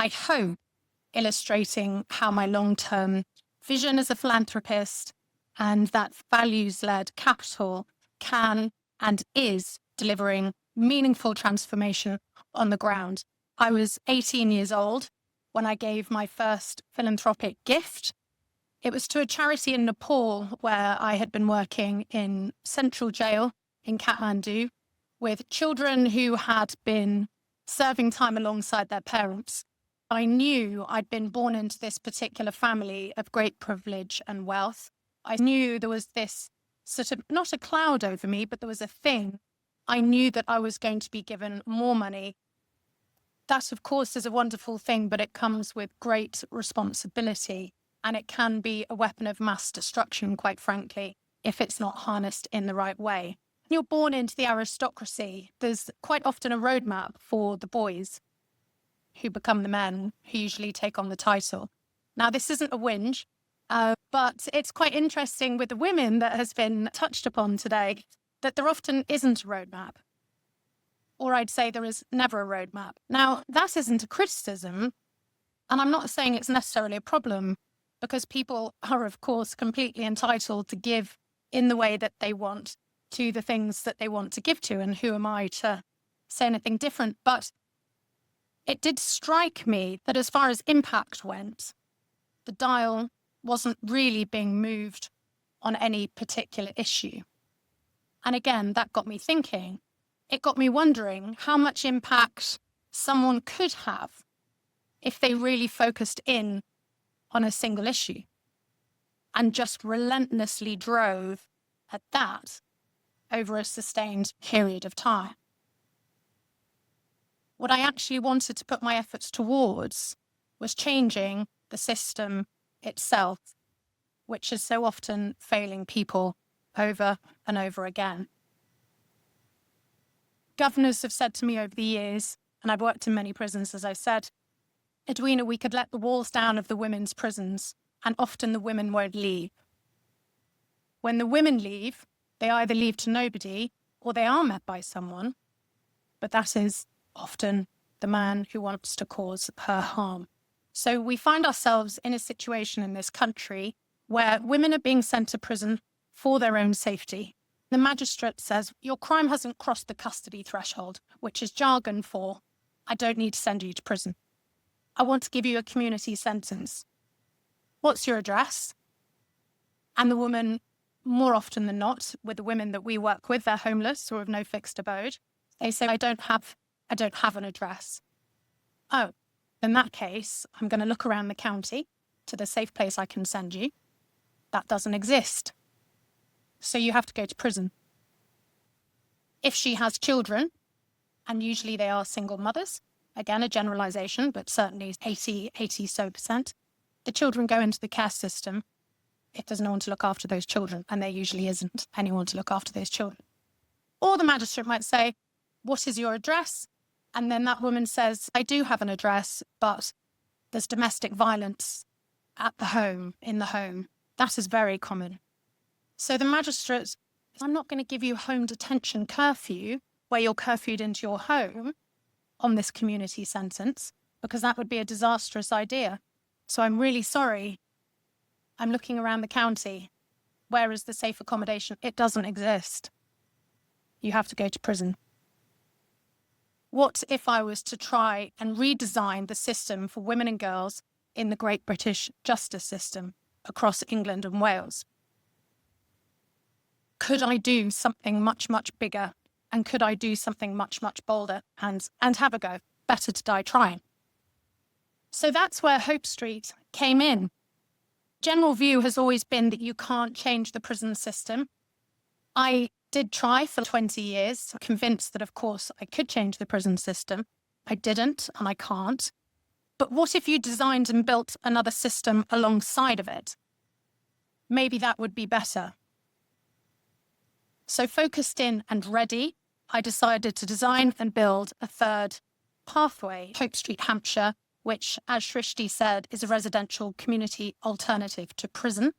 I hope, illustrating how my long-term vision as a philanthropist and that values-led capital can and is delivering meaningful transformation on the ground. I was 18 years old when I gave my first philanthropic gift. It was to a charity in Nepal where I had been working in central jail in Kathmandu with children who had been serving time alongside their parents. I knew I'd been born into this particular family of great privilege and wealth. I knew there was this sort of, not a cloud over me, but there was a thing. I knew that I was going to be given more money. That, of course, is a wonderful thing, but it comes with great responsibility. And it can be a weapon of mass destruction, quite frankly, if it's not harnessed in the right way. You're born into the aristocracy. There's quite often a roadmap for the boys who become the men who usually take on the title. Now, this isn't a whinge, but it's quite interesting with the women that has been touched upon today, that there often isn't a roadmap. Or I'd say there is never a roadmap. Now, that isn't a criticism, and I'm not saying it's necessarily a problem, because people are, of course, completely entitled to give in the way that they want to the things that they want to give to, and who am I to say anything different? But it did strike me that as far as impact went, the dial wasn't really being moved on any particular issue. And again, that got me thinking. It got me wondering how much impact someone could have if they really focused in on a single issue and just relentlessly drove at that over a sustained period of time. What I actually wanted to put my efforts towards was changing the system itself, which is so often failing people over and over again. Governors have said to me over the years, and I've worked in many prisons, as I said, Edwina, we could let the walls down of the women's prisons, and often the women won't leave. When the women leave, they either leave to nobody or they are met by someone, but that is often the man who wants to cause her harm. So we find ourselves in a situation in this country where women are being sent to prison for their own safety. The magistrate says, your crime hasn't crossed the custody threshold, which is jargon for, I don't need to send you to prison. I want to give you a community sentence. What's your address? And the woman, more often than not, with the women that we work with, they're homeless or have no fixed abode. They say, I don't have an address. Oh, in that case, I'm going to look around the county to the safe place I can send you. That doesn't exist. So you have to go to prison. If she has children, and usually they are single mothers, again, a generalization, but certainly 80 so percent, the children go into the care system if there's no one to look after those children, and there usually isn't anyone to look after those children. Or the magistrate might say, what is your address? And then that woman says, I do have an address, but there's domestic violence at the home, in the home. That is very common. So the magistrate, I'm not going to give you home detention curfew, where you're curfewed into your home on this community sentence, because that would be a disastrous idea. So I'm really sorry. I'm looking around the county. Where is the safe accommodation? It doesn't exist. You have to go to prison. What if I was to try and redesign the system for women and girls in the Great British justice system across England and Wales? Could I do something much, much bigger? And could I do something much, much bolder and have a go? Better to die trying. So that's where Hope Street came in. General view has always been that you can't change the prison system. I did try for 20 years, convinced that, of course, I could change the prison system. I didn't, and I can't. But what if you designed and built another system alongside of it? Maybe that would be better. So focused in and ready, I decided to design and build a third pathway, Hope Street, Hampshire, which, as Shrishti said, is a residential community alternative to prison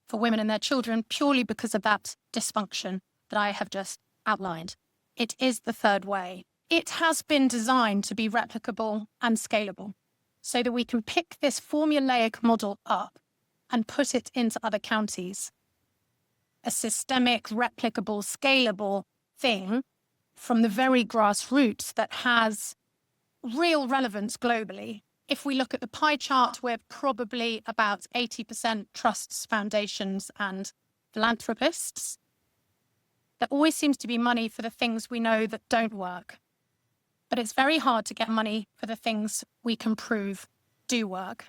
for women and their children, purely because of that dysfunction that I have just outlined. It is the third way. It has been designed to be replicable and scalable. so that we can pick this formulaic model up and put it into other counties. A systemic, replicable, scalable thing from the very grassroots that has real relevance globally. If we look at the pie chart, we're probably about 80% trusts, foundations, and philanthropists. There always seems to be money for the things we know that don't work. But it's very hard to get money for the things we can prove do work.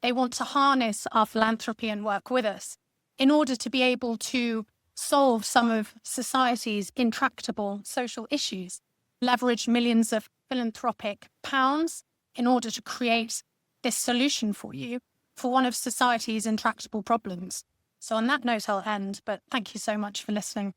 They want to harness our philanthropy and work with us in order to be able to solve some of society's intractable social issues, leverage millions of philanthropic pounds in order to create this solution for you for one of society's intractable problems. So on that note, I'll end, but thank you so much for listening.